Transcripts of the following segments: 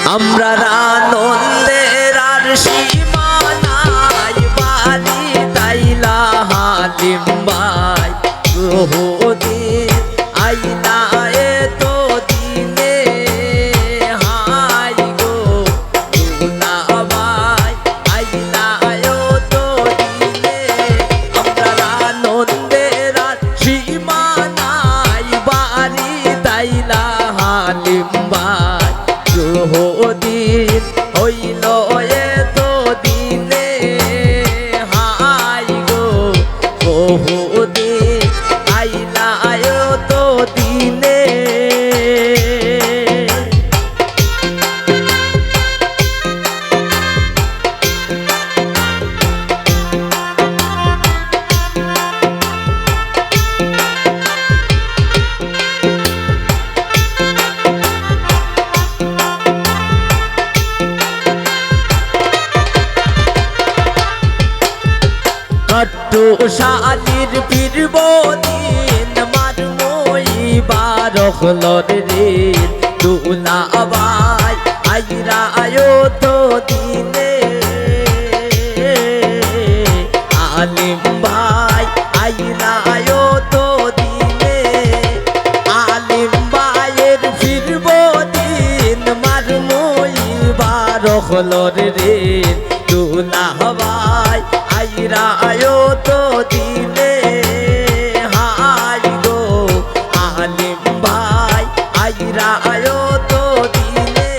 আমরা আনন্দের আর সীমা নাই বাড়ি তাইলা হালিম ভাই বহুদিন আইলা এতো দিনে হাই গো দুলা ভাই আইলা এতো দিনে আমরা আনন্দের আর সীমা নাই বাড়ি তাইলা হালিম ভাই বহুদিন হইল এতো দিনে হাই গো বহুদিন আইলা এতো দিনে কট্টু শালির ফিরব দিন মারমই বারহলর রে দুলা ভাই আইরা আয়ো তো দিনে আলিম ভাই আইরা আয়ো তো দিনে আলিম ভাইয়ের ফিরব দিন মারমই বারহলর রে দুলা ভাই আইরা আয়ো তো দিনে হাই গো আলিম ভাই আইরা আয়ো তো দিনে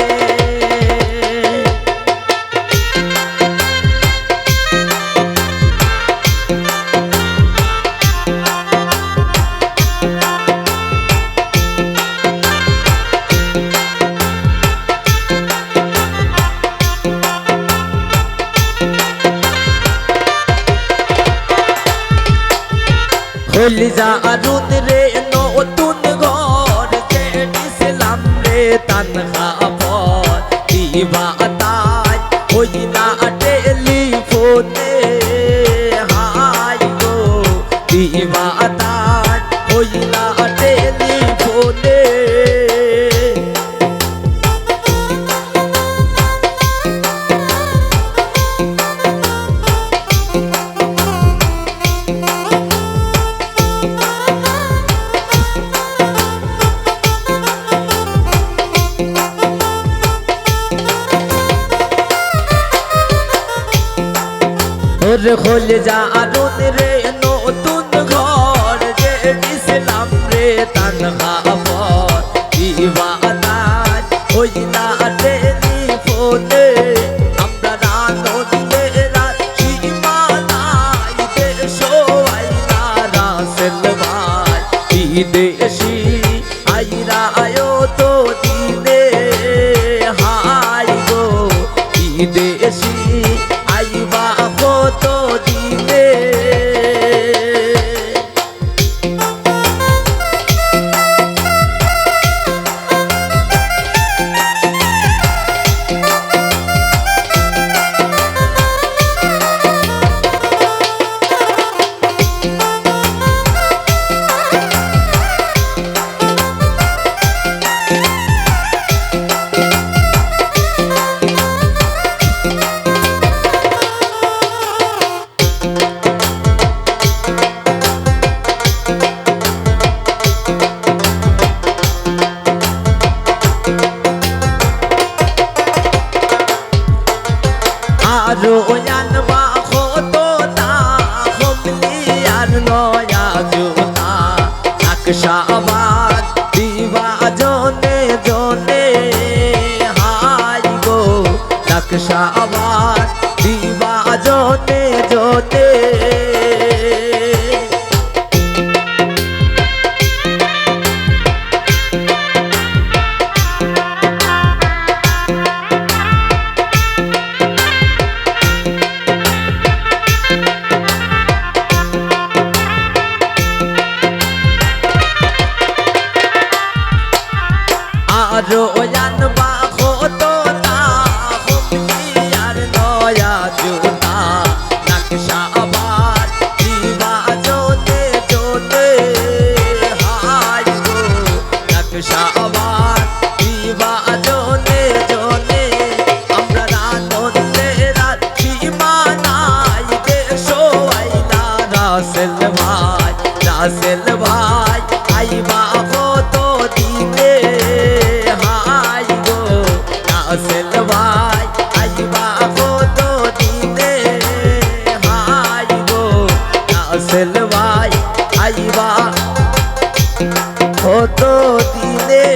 হলি জারুন রে নতুন ঘর ছেড়েছিলাম রে তানহা পর দিবা তাই হই না টেলিফোনে হাই গো দিবা তাই হই না টেলিফোনে ওরে হলে জারুন রে নতুন ঘর ছেড়েছিলাম রে তানহা পর দিবা তাই হই না টেলিফোনে আমরা আনন্দের আর সীমা নাই দেশ আইলা রাসেল ভাই বিদেশি আইরা আয়ো তো দিনে হাই গো বিদেশি আইবা কত দিনে আরো আনবা হতো না হমলি আর নয়া জোতা নকশাবাদ দিবা জনে জনে হাই গো নকশাবাদ দিবা জনে জনে আরো আনবা হতো না হমলি আর নয়া জোতা নকশা রাসেল ভাই আইবা কত দিনে হাই গো রাসেল ভাই আইবা কত দিনে হাই গো রাসেল ভাই আইবা কত দিনে